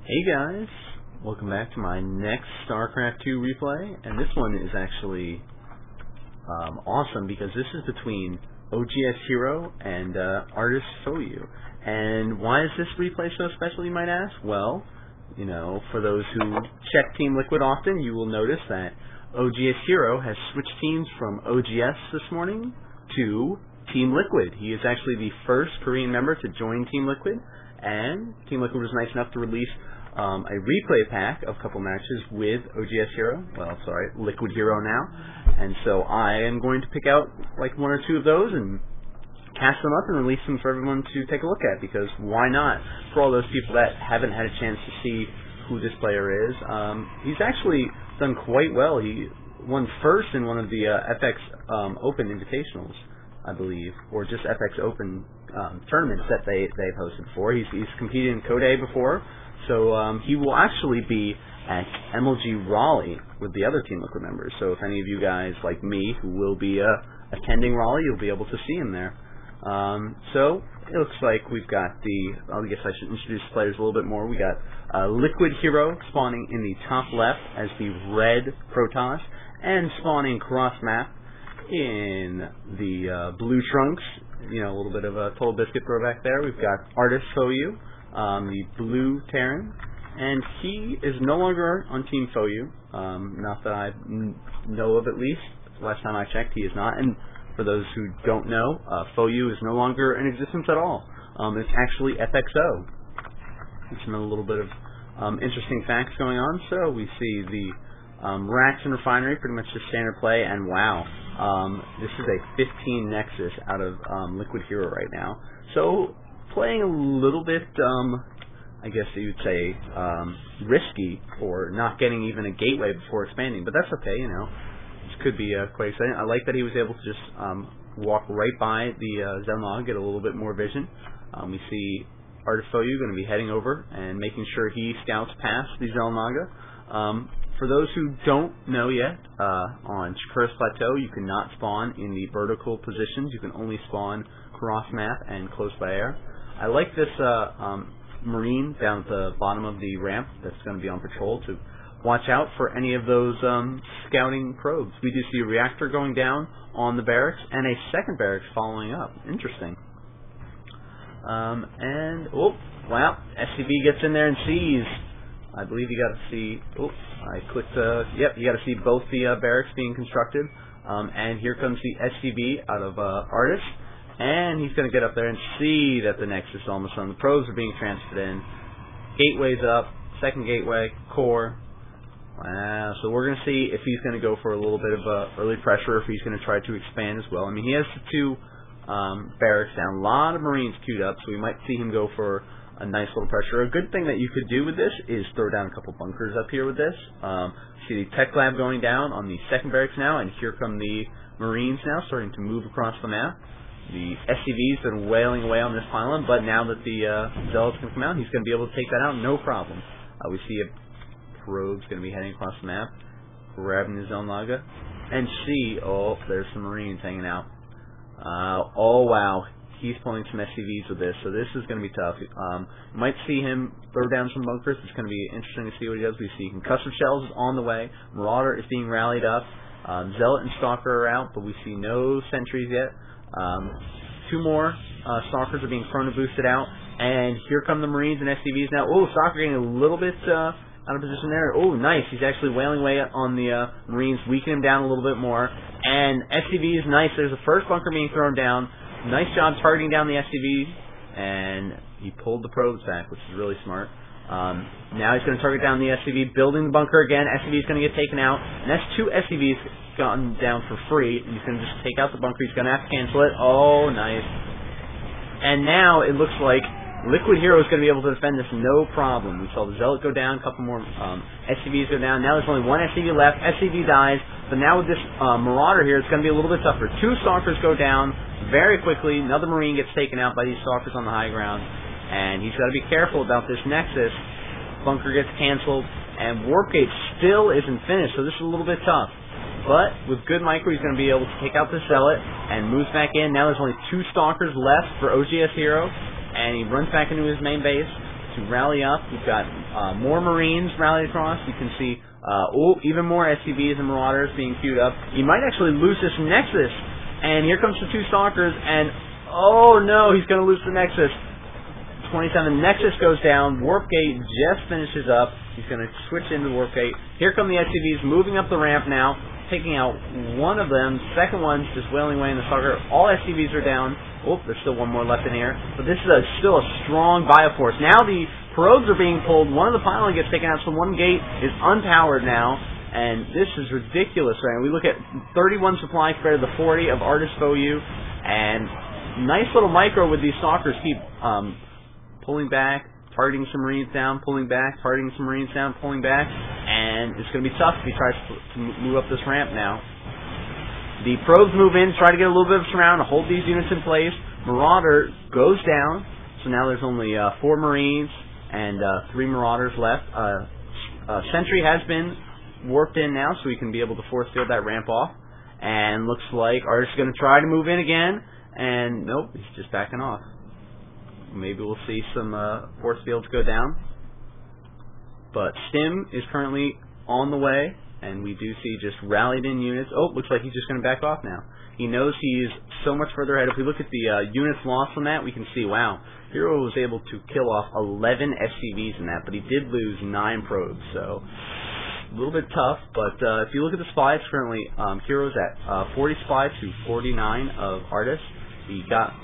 Hey guys, welcome back to my next StarCraft 2 replay, and this one is actually awesome because this is between RGNArtist and Artist PvT. And why is this replay so special, you might ask? Well, you know, for those who check Team Liquid often, you will notice that RGNArtist has switched teams from OGS this morning to Team Liquid. He is actually the first Korean member to join Team Liquid, and Team Liquid was nice enough to release a replay pack of a couple matches with RGNArtist. Well, sorry, LiquidHerO now. And so I am going to pick out like one or two of those and cast them up and release them for everyone to take a look at, because why not? For all those people that haven't had a chance to see who this player is, he's actually done quite well. He won first in one of the FX Open Invitationals, I believe, or just FX Open tournaments that they've hosted before. He's competed in Code A before, so he will actually be at MLG Raleigh with the other Team Liquid members. So if any of you guys like me who will be attending Raleigh, you'll be able to see him there. So it looks like we've got I guess I should introduce the players a little bit more. We got LiquidHerO spawning in the top left as the red Protoss, and spawning cross map in the blue trunks. You know, a little bit of a Total Biscuit throwback there. We've got Artist PvT, the blue Terran, and he is no longer on Team PvT, not that I know of at least. Last time I checked, he is not. And for those who don't know, PvT is no longer in existence at all. It's actually FXO. It's a little bit of interesting facts going on. So we see the racks and refinery, pretty much just standard play, and wow. This is a 15 Nexus out of LiquidHerO right now. So playing a little bit, I guess you'd say, risky for not getting even a gateway before expanding, but that's okay, you know. This could be quite exciting. I like that he was able to just walk right by the Zenlog, get a little bit more vision. We see Artist PvT going to be heading over and making sure he scouts past the Zenlog. For those who don't know yet, on Shakuras Plateau, you cannot spawn in the vertical positions. You can only spawn cross map and close by air. I like this Marine down at the bottom of the ramp that's going to be on patrol to watch out for any of those scouting probes. We do see a reactor going down on the barracks and a second barracks following up. Interesting. And, oh, wow, SCV gets in there and sees. I believe you got to see, oh, I clicked, yep, you got to see both the barracks being constructed. And here comes the SCV out of Artist. And he's going to get up there and see that the Nexus is almost done. The probes are being transferred in. Gateway's up. Second gateway. Core. Wow. So we're going to see if he's going to go for a little bit of early pressure, or if he's going to try to expand as well. I mean, he has the two barracks down. A lot of Marines queued up, so we might see him go for a nice little pressure. A good thing that you could do with this is throw down a couple bunkers up here with this. See the tech lab going down on the second barracks now, and here come the Marines now starting to move across the map. The SCV's been wailing away on this pylon, but now that the Zealot's going to come out, he's going to be able to take that out, no problem. We see a probe's going to be heading across the map, grabbing his own Laga, and see, oh, there's some Marines hanging out. Oh, wow. He's pulling some SCVs with this, so this is going to be tough. You might see him throw down some bunkers. It's going to be interesting to see what he does. We see concussive shells is on the way. Marauder is being rallied up. Zealot and Stalker are out, but we see no sentries yet. Two more Stalkers are being thrown and boosted out, and here come the Marines and SCVs now. Oh, Stalker getting a little bit out of position there. Oh, nice. He's actually wailing away on the Marines, weakening him down a little bit more. And SCV is nice. There's the first bunker being thrown down. Nice job targeting down the SCV, and he pulled the probes back, which is really smart. Now he's going to target down the SCV, building the bunker again. SCV is going to get taken out, and that's two SCVs gotten down for free. He's going to just take out the bunker. He's going to have to cancel it. Oh, nice. And now it looks like LiquidHerO is going to be able to defend this no problem. We saw the Zealot go down, a couple more SCVs go down. Now there's only one SCV left. SCV dies, but now with this Marauder here, it's going to be a little bit tougher. Two Stalkers go down very quickly. Another Marine gets taken out by these Stalkers on the high ground, and he's got to be careful about this Nexus. Bunker gets canceled, and Warp Gate still isn't finished, so this is a little bit tough. But with good micro, he's going to be able to take out the Zealot and moves back in. Now there's only two Stalkers left for RGNArtist, and he runs back into his main base. to rally up. We've got more Marines rallied across. You can see even more SCVs and Marauders being queued up. You might actually lose this Nexus, and here comes the two Stalkers, and oh no, he's going to lose the Nexus. 27, Nexus goes down, Warp Gate just finishes up. He's going to switch into Warp Gate. Here come the SCVs moving up the ramp now, taking out one of them. Second one's just wailing away in the Stalker. All SCVs are down. Oh, there's still one more left in here. But this is still a strong Bioforce. Now the probes are being pulled. One of the pylon gets taken out, so one gate is unpowered now. And this is ridiculous, right? We look at 31 supply compared to the 40 of Artist PvT, and nice little micro with these Stalkers keep pulling back, targeting some Marines down, pulling back, targeting some Marines down, pulling back, and it's going to be tough if he tries to move up this ramp now. The probes move in, try to get a little bit of surround to hold these units in place. Marauder goes down, so now there's only 4 Marines and 3 Marauders left. Sentry has been warped in now, so we can be able to force field that ramp off. And looks like Artist is going to try to move in again, and nope, he's just backing off. Maybe we'll see some force fields go down. But Stim is currently on the way, and we do see just rallied in units. Oh, looks like he's just going to back off now. He knows he's so much further ahead. If we look at the units lost on that, we can see, wow, Hero was able to kill off 11 SCVs in that, but he did lose 9 probes, so a little bit tough. But if you look at the spies currently, Hero's at 40 spies to 49 of Artist. He got...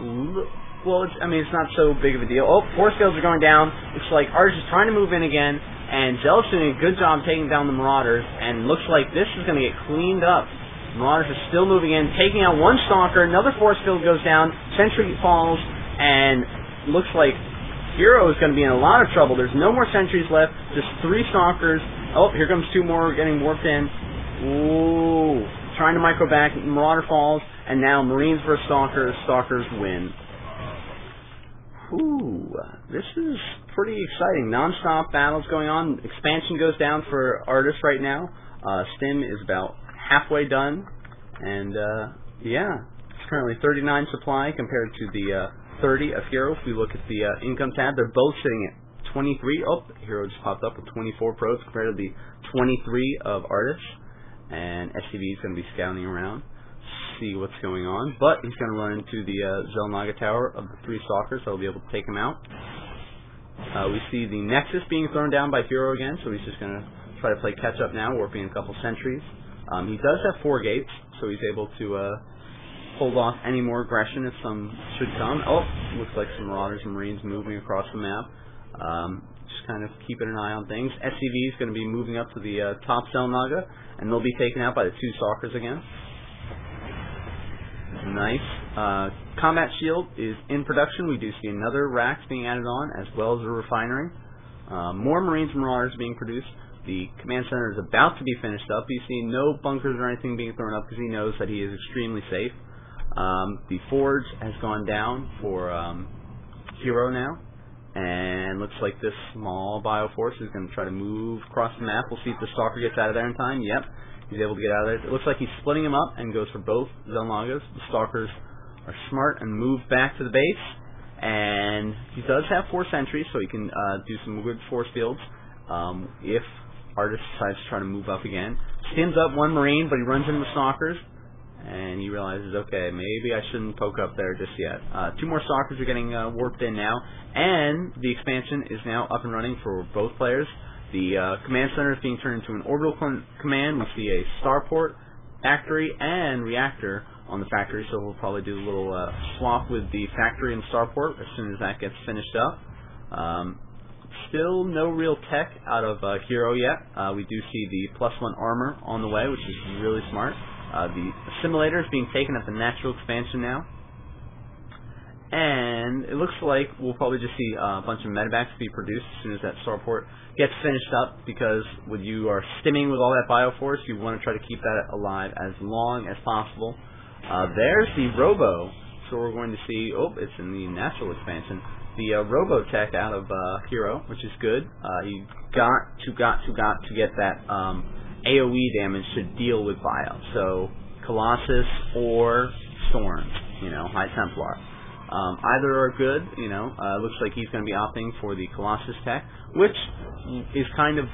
Well, it's not so big of a deal. Oh, force fields are going down. Looks like Artist is trying to move in again, and Zealot's doing a good job taking down the Marauders, and looks like this is going to get cleaned up. Marauders are still moving in, taking out one Stalker. Another force field goes down. Sentry falls, and looks like Hero is going to be in a lot of trouble. There's no more sentries left, just 3 Stalkers. Oh, here comes 2 more getting warped in. Ooh, trying to micro back. Marauder falls, and now Marines versus Stalkers. Stalkers win. Ooh, this is pretty exciting. Non-stop battles going on. Expansion goes down for Artist right now. Stim is about halfway done, and yeah, it's currently 39 supply compared to the 30 of Hero. If we look at the income tab, they're both sitting at 23. Oh, Hero just popped up with 24 probes compared to the 23 of Artist, and SCV is going to be scouting around, see what's going on, but he's going to run into the Xel'Naga tower of the 3 Stalkers, so he'll be able to take him out. We see the Nexus being thrown down by Hero again, so he's just going to try to play catch up now, warping a couple sentries. He does have 4 gates, so he's able to hold off any more aggression if some should come. Oh, looks like some Marauders and Marines moving across the map. Just kind of keeping an eye on things. SCV is going to be moving up to the top Xel'Naga, and they'll be taken out by the 2 Stalkers again. Nice. Combat Shield is in production. We do see another racks being added on, as well as a refinery. More Marines and Marauders being produced. The command center is about to be finished up. You see no bunkers or anything being thrown up because he knows that he is extremely safe. The forge has gone down for Hero now, and looks like this small Bioforce is going to try to move across the map. We'll see if the Stalker gets out of there in time. Yep, he's able to get out of there. It looks like he's splitting them up and goes for both Xel'Nagas. The Stalkers are smart and move back to the base, and he does have 4 sentries, so he can do some good force fields if Artist decides to try to move up again. Skins up 1 Marine, but he runs into the Stalkers, and he realizes, okay, maybe I shouldn't poke up there just yet. 2 more Stalkers are getting warped in now, and the expansion is now up and running for both players. The command center is being turned into an orbital command. We see a starport, factory, and reactor on the factory, so we'll probably do a little swap with the factory and starport as soon as that gets finished up. Still no real tech out of Hero yet. We do see the +1 armor on the way, which is really smart. The assimilator is being taken at the natural expansion now. And it looks like we'll probably just see a bunch of medevacs be produced as soon as that starport gets finished up, because when you are stimming with all that Bioforce, you want to try to keep that alive as long as possible. There's the Robo. So we're going to see, oh, it's in the natural expansion, the Robo tech out of Hero, which is good. You got to get that AoE damage to deal with Bio. So Colossus or Storm, you know, High Templar. Either are good, you know. Looks like he's going to be opting for the Colossus tech, which is kind of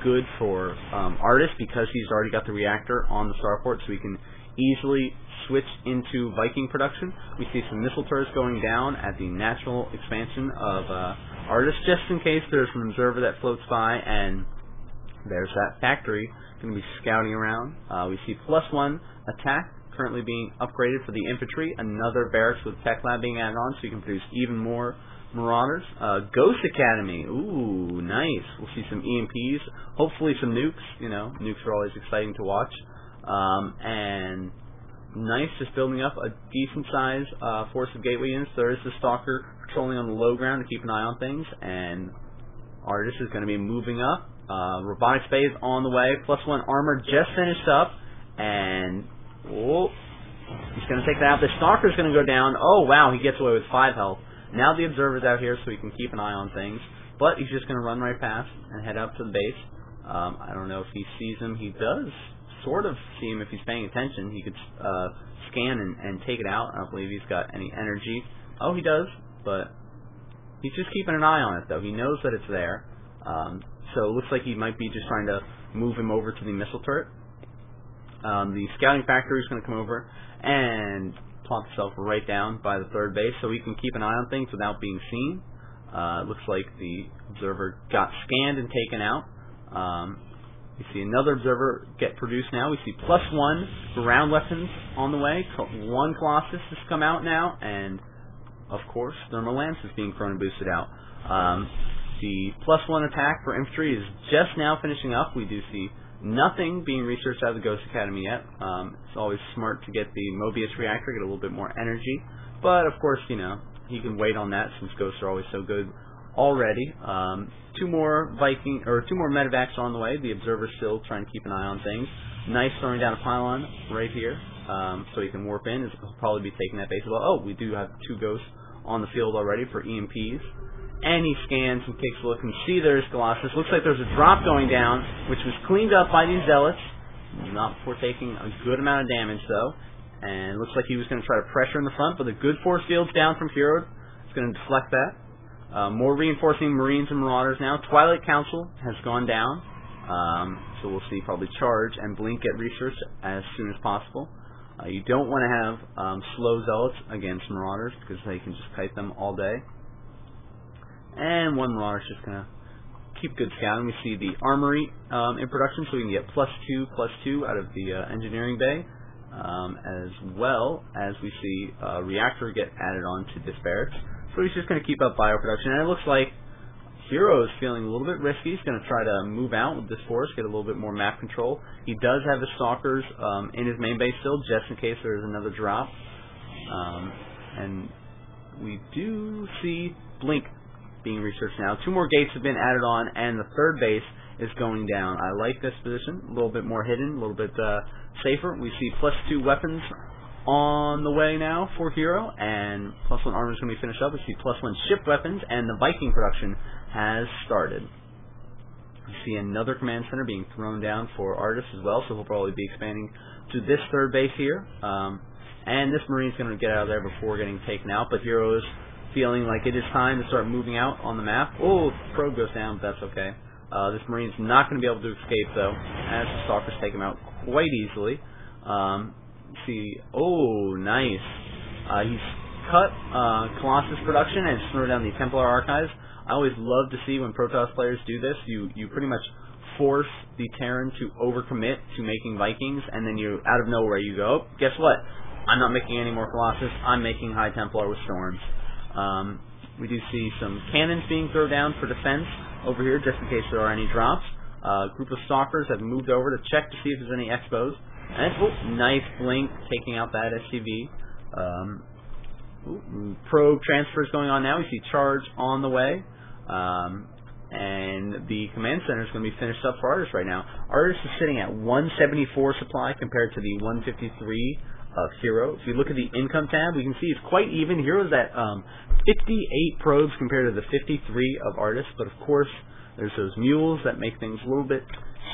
good for Artist because he's already got the reactor on the starport, so he can easily switch into Viking production. We see some missile turrets going down at the natural expansion of Artist, just in case there's an observer that floats by, and there's that factory going to be scouting around. We see +1 attack currently being upgraded for the infantry, another barracks with tech lab being added on so you can produce even more Marauders. Ghost Academy, ooh, nice. We'll see some EMPs, hopefully some nukes. You know, nukes are always exciting to watch. And nice, just building up a decent size force of gateway units. There is the Stalker patrolling on the low ground to keep an eye on things, and Artist is going to be moving up. Robotics Bay is on the way. +1 armor just finished up, and oh, he's going to take that out. The Stalker is going to go down. Oh, wow, he gets away with 5 health. Now the Observer's out here so he can keep an eye on things, but he's just going to run right past and head up to the base. I don't know if he sees him. He does sort of see him if he's paying attention. He could scan and take it out. I don't believe he's got any energy. Oh, he does, but he's just keeping an eye on it, though. He knows that it's there. So it looks like he might be just trying to move him over to the missile turret. The scouting factory is going to come over and plop itself right down by the 3rd base so he can keep an eye on things without being seen. It looks like the observer got scanned and taken out. We see another observer get produced now. We see +1 ground weapons on the way. 1 Colossus has come out now, and of course Thermal Lance is being thrown and boosted out. The +1 attack for infantry is just now finishing up. We do see nothing being researched out of the Ghost Academy yet. It's always smart to get the Mobius reactor, get a little bit more energy. But of course, you know, he can wait on that since ghosts are always so good already. 2 more medevacs are on the way. The observer's still trying to keep an eye on things. Nice throwing down a pylon right here, so he can warp in. He'll probably be taking that base as well. Oh, we do have 2 ghosts on the field already for EMPs. And he scans and takes a look and see there's Colossus. Looks like there's a drop going down, which was cleaned up by these zealots. Not before taking a good amount of damage, though. And looks like he was going to try to pressure in the front, but the good force field's down from HERO. It's going to deflect that. More reinforcing Marines and Marauders now. Twilight Council has gone down. So we'll see probably Charge and Blink get researched as soon as possible. You don't want to have slow zealots against Marauders because they can just kite them all day. And 1 Marauder's just going to keep good scouting. We see the armory in production, so we can get +2 out of the engineering bay, as well as we see a reactor get added on to this barracks. So he's just going to keep up bioproduction. And it looks like HERO is feeling a little bit risky. He's going to try to move out with this force, get a little bit more map control. He does have his Stalkers in his main base still, just in case there is another drop. And we do see Blink being researched now. 2 more gates have been added on, and the 3rd base is going down. I like this position. A little bit more hidden, a little bit safer. We see +2 weapons on the way now for HERO, and +1 armor is going to be finished up. We see +1 ship weapons, and the Viking production has started. We see another command center being thrown down for Artist as well, so he'll probably be expanding to this 3rd base here. And this Marine's going to get out of there before getting taken out, but HERO is feeling like it is time to start moving out on the map. Oh, probe goes down, but that's okay. This Marine's not going to be able to escape, though, as the Stalkers take him out quite easily. See, oh, nice. He's cut Colossus production and snowed down the Templar archives. I always love to see when Protoss players do this. You pretty much force the Terran to overcommit to making Vikings, and then you, out of nowhere, you go, oh, guess what? I'm not making any more Colossus. I'm making High Templar with Storms. We do see some cannons being thrown down for defense over here, just in case there are any drops. A group of Stalkers have moved over to check to see if there's any expos. And oh, nice Blink taking out that SCV. Probe transfers going on now. We see Charge on the way. And the command center is going to be finished up for Artist right now. Artist is sitting at 174 supply compared to the 153 of HERO. If you look at the income tab, we can see it's quite even. HERO's at 58 probes compared to the 53 of Artist, but of course there's those mules that make things a little bit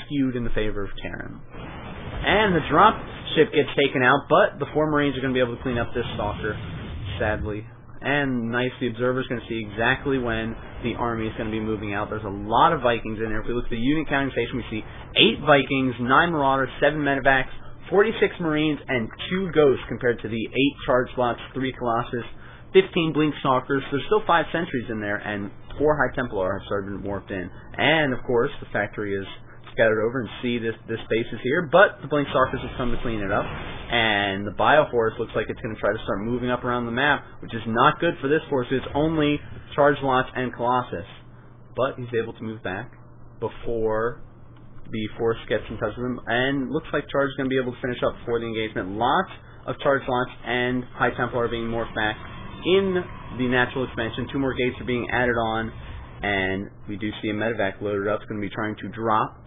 skewed in the favor of Terran. And the drop ship gets taken out, but the 4 Marines are going to be able to clean up this Stalker, sadly. And nice, the observer's going to see exactly when the army is going to be moving out. There's a lot of Vikings in there. If we look at the unit counting station, we see 8 Vikings, 9 Marauders, 7 Medevacs, 46 Marines, and 2 Ghosts compared to the 8 Charge Slots, 3 Colossus, 15 Blink Stalkers. There's still 5 Sentries in there, and 4 High Templar have started been warped in. And, of course, the factory is scattered over, and see this base is here, but the Blink Stalkers have come to clean it up, and the Bioforce looks like it's going to try to start moving up around the map, which is not good for this force. It's only Charge Lots and Colossus, but he's able to move back before the force gets in touch with him, and looks like Charge is going to be able to finish up before the engagement. Lots of Charge Lots and High Templar are being morphed back in the natural expansion. 2 more gates are being added on, and we do see a Medevac loaded up. It's going to be trying to drop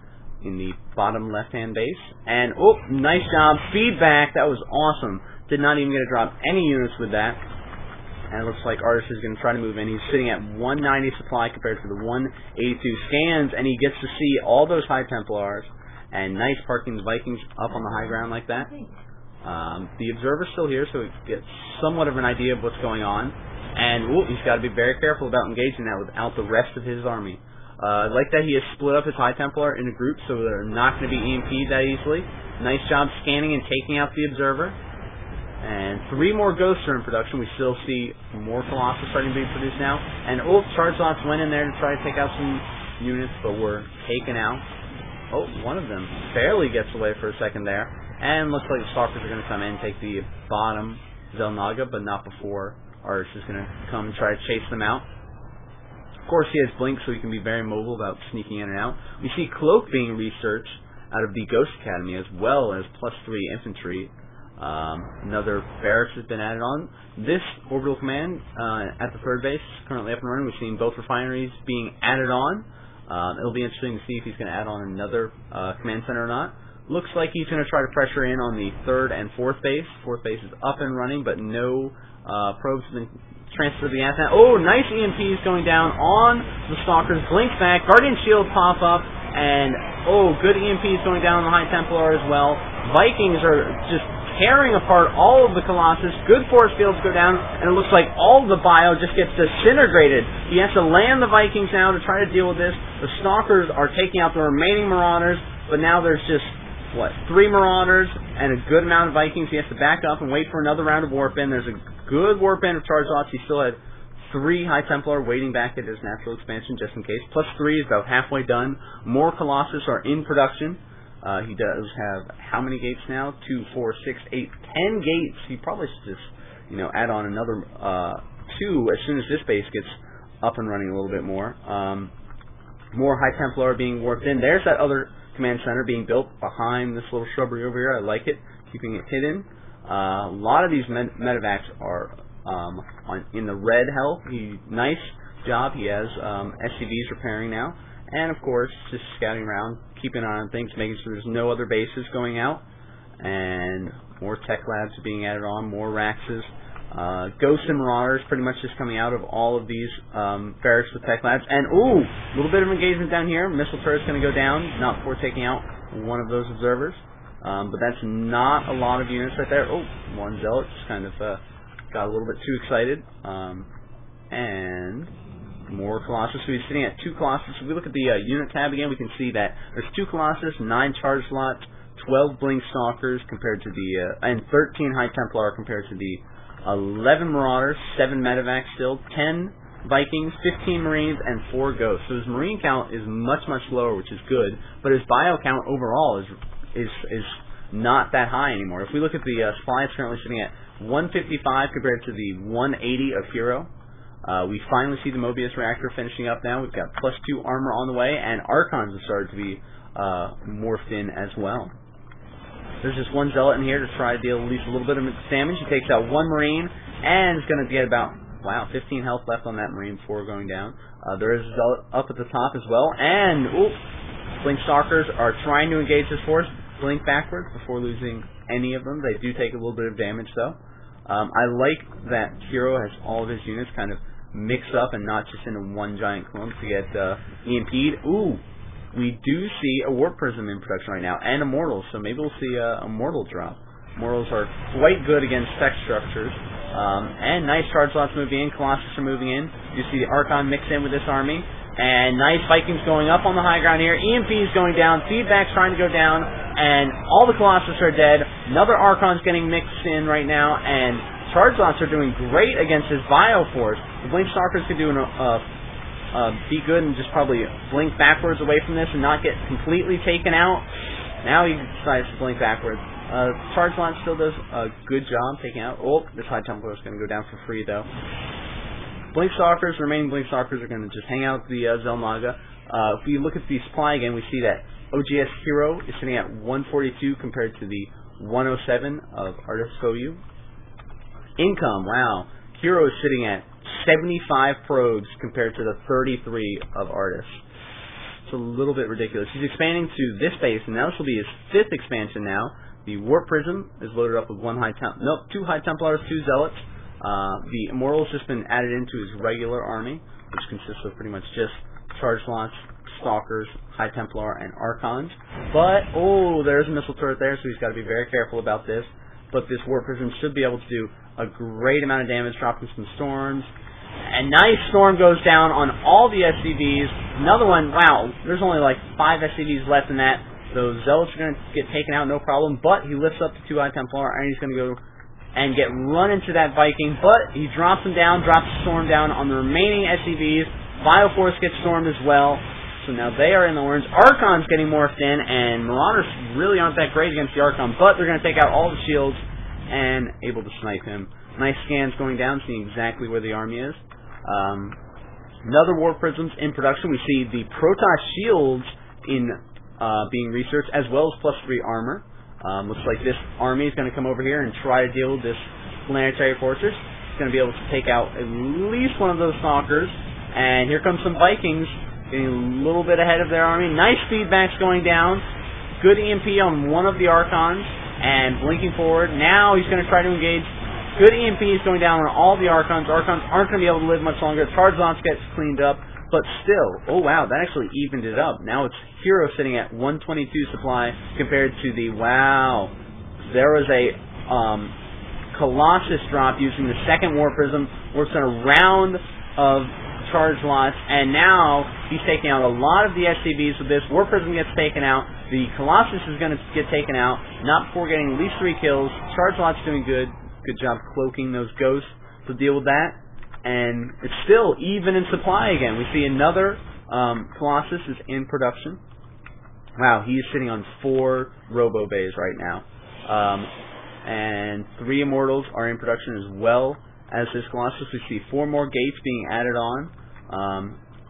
in the bottom left-hand base. And, oh, nice job. Feedback. That was awesome. Did not even get to drop any units with that. And it looks like Artist is going to try to move in. He's sitting at 190 supply compared to the 182 scans, and he gets to see all those High Templars. And nice parking the Vikings up on the high ground like that. The Observer's still here, so he gets somewhat of an idea of what's going on. And, oh, he's got to be very careful about engaging that without the rest of his army. I like that he has split up his High Templar into groups, so they're not going to be EMP'd that easily. Nice job scanning and taking out the Observer. And 3 more Ghosts are in production. We still see more Colossus starting to be produced now. And, oh, Charge Lots went in there to try to take out some units, but were taken out. Oh, one of them barely gets away for a second there. And looks like the Stalkers are going to come in and take the bottom Zelnaga, but not before Artist is going to come and try to chase them out. Of course, he has Blink, so he can be very mobile about sneaking in and out. We see Cloak being researched out of the Ghost Academy, as well as +3 infantry. Another barracks has been added on. This orbital command at the 3rd base is currently up and running. We've seen both refineries being added on. It'll be interesting to see if he's going to add on another command center or not. Looks like he's going to try to pressure in on the 3rd and 4th base. 4th base is up and running, but no probes have been transfer the asset. Oh, nice EMPs going down on the Stalkers. Blink back. Guardian Shield pop up. And, oh, good EMPs going down on the High Templar as well. Vikings are just tearing apart all of the Colossus. Good force fields go down. And it looks like all of the bio just gets disintegrated. He has to land the Vikings now to try to deal with this. The Stalkers are taking out the remaining Marauders. But now there's just, 3 Marauders and a good amount of Vikings. He has to back up and wait for another round of warp in. There's a good warp in of Charge Lots. He still had 3 High Templar waiting back at his natural expansion just in case. +3 is about halfway done. More Colossus are in production. He does have how many gates now? 2, 4, 6, 8, 10 gates. He probably should just, add on another 2 as soon as this base gets up and running a little bit more. More High Templar are being warped in. There's that other command center being built behind this little shrubbery over here. I like it, keeping it hidden. A lot of these Medevacs are in the red health. Nice job. He has SCVs repairing now. And, of course, just scouting around, keeping an eye on things, making sure there's no other bases going out. And more tech labs are being added on, more Raxes. Ghosts and Marauders pretty much just coming out of all of these barracks with tech labs. And, ooh, a little bit of engagement down here. Missile turret's going to go down, not before taking out one of those observers. But that's not a lot of units right there. Oh, one Zealot just kind of got a little bit too excited. And more Colossus. So he's sitting at 2 Colossus. If we look at the unit tab again, we can see that there's 2 Colossus, 9 Charge Slots, 12 Blink Stalkers compared to the and 13 High Templar compared to the 11 Marauders, 7 Medevacs still, 10 Vikings, 15 Marines, and 4 Ghosts. So his Marine count is much, much lower, which is good, but his bio count overall is not that high anymore. If we look at the supply, it's currently sitting at 155 compared to the 180 of Hero. We finally see the Mobius reactor finishing up now. We've got +2 armor on the way, and Archons have started to be morphed in as well. There's just one Zealot in here to try to deal at least a little bit of damage. He takes out 1 Marine, and is going to get about, 15 health left on that Marine before going down. There is a Zealot up at the top as well, and, Blink Stalkers are trying to engage this force. Blink backwards before losing any of them. They do take a little bit of damage, though. I like that Hero has all of his units kind of mixed up and not just into one giant clump to get EMP'd. Ooh! We do see a Warp Prism in production right now, and Immortals, so maybe we'll see a Mortal drop. Mortals are quite good against tech structures. And nice charge lots moving in. Colossus are moving in. You see the Archon mixed in with this army. And nice Vikings going up on the high ground here. EMP is going down. Feedback's trying to go down. And all the Colossus are dead. Another Archon's getting mixed in right now. And charge lots are doing great against his Bioforce. The Blink Stalkers could do be good and just probably blink backwards away from this and not get completely taken out. Now he decides to blink backwards. Charge Launch still does a good job taking out. Oh, this High Templar is going to go down for free, though. Blink Stalkers, the remaining Blink Stalkers are going to just hang out the Zelnaga. If we look at the supply again, we see that RGNArtist is sitting at 142 compared to the 107 of Artist Koyu. Income, wow. Hero is sitting at 75 probes compared to the 33 of Artist. It's a little bit ridiculous. He's expanding to this base, and now this will be his 5th expansion now. The Warp Prism is loaded up with 2 High Templars, 2 Zealots. The Immortal's just been added into his regular army, which consists of pretty much just Charge Launch, Stalkers, High Templar, and Archons. But, oh, there's a missile turret there, so he's got to be very careful about this. But this Warp Prism should be able to do a great amount of damage, dropping some storms. And nice storm goes down on all the SCVs. Another one, wow, there's only like 5 SCVs left in that. Those Zealots are going to get taken out, no problem. But he lifts up the 2 High Templar, and he's going to go and get run into that Viking. But he drops him down, drops the storm down on the remaining SCVs. Bioforce gets stormed as well. So now they are in the orange. Archon's getting morphed in, and Marauders really aren't that great against the Archon. But they're going to take out all the shields and able to snipe him. Nice scans going down, seeing exactly where the army is. Another Warp Prisms in production. We see the Protoss shields in being researched, as well as +3 armor. Looks like this army is going to come over here and try to deal with this planetary fortress. It's going to be able to take out at least one of those Stalkers. And here comes some Vikings, getting a little bit ahead of their army. Nice feedbacks going down. Good EMP on one of the Archons, and blinking forward. Now he's going to try to engage. Good EMP is going down on all the Archons. Archons aren't going to be able to live much longer. Charge Launch gets cleaned up. But still, oh wow, that actually evened it up. Now it's Hero sitting at 122 supply compared to the, wow, there was a Colossus drop using the 2nd Warp Prism. Works on a round of Charge Launch, and now he's taking out a lot of the SCVs with this. Warp Prism gets taken out. The Colossus is going to get taken out, not before getting at least 3 kills. Charge Launch doing good. Good job cloaking those ghosts to deal with that. And it's still even in supply again. We see another Colossus is in production. Wow, he is sitting on 4 Robo Bays right now. And 3 Immortals are in production as well as this Colossus. We see 4 more gates being added on,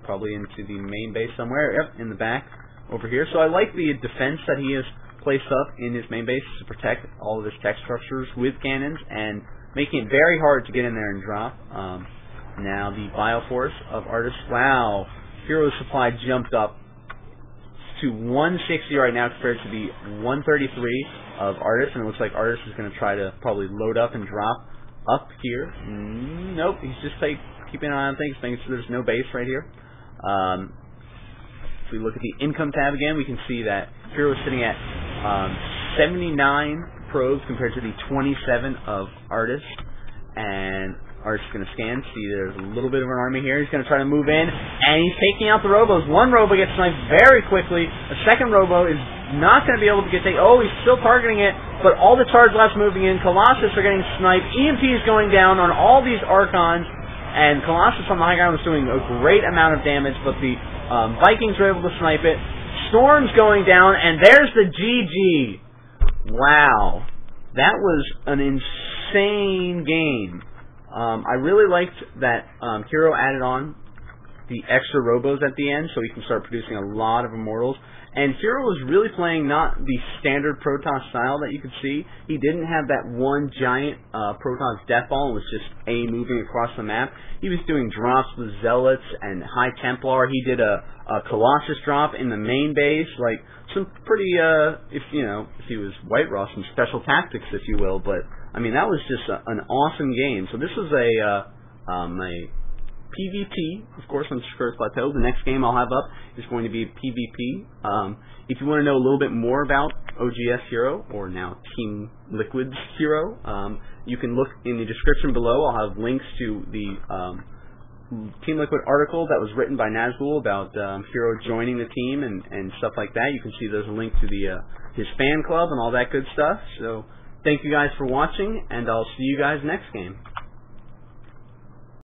probably into the main base somewhere. Yep, in the back over here. So I like the defense that he has placed up in his main base to protect all of his tech structures with cannons and making it very hard to get in there and drop. Now the Bioforce of Artist. Wow, Hero's supply jumped up to 160 right now compared to the 133 of Artist, and it looks like Artist is going to try to probably load up and drop up here. Nope, he's just keeping an eye on things, so there's no base right here. If we look at the income tab again, we can see that Hero is sitting at 79 probes compared to the 27 of Artist. And Artist is going to scan, see there's a little bit of an army here. He's going to try to move in, and he's taking out the Robos. 1 Robo gets sniped very quickly. The 2nd Robo is not going to be able to get taken. Oh, he's still targeting it, but all the Charge Labs moving in. Colossus are getting sniped. EMP is going down on all these Archons, and Colossus on the high ground was doing a great amount of damage, but the Vikings were able to snipe it. Storm's going down, and there's the GG. Wow. That was an insane game. I really liked that Hero added on the extra Robos at the end, so he can start producing a lot of Immortals. And Hero was really playing not the standard Protoss style that you could see. He didn't have that one giant Protoss death ball and was just moving across the map. He was doing drops with Zealots and High Templar. He did a Colossus drop in the main base, like some pretty, if he was White Raw, some special tactics, if you will. But I mean, that was just an awesome game. So this was a PvT, of course, on Shakuras Plateau. The next game I'll have up is going to be PvP. If you want to know a little bit more about RGNArtist, or now Team Liquid's Hero, you can look in the description below. I'll have links to the Team Liquid article that was written by Nazgul about Hero joining the team and stuff like that. You can see there's a link to the his fan club and all that good stuff. So thank you guys for watching, and I'll see you guys next game.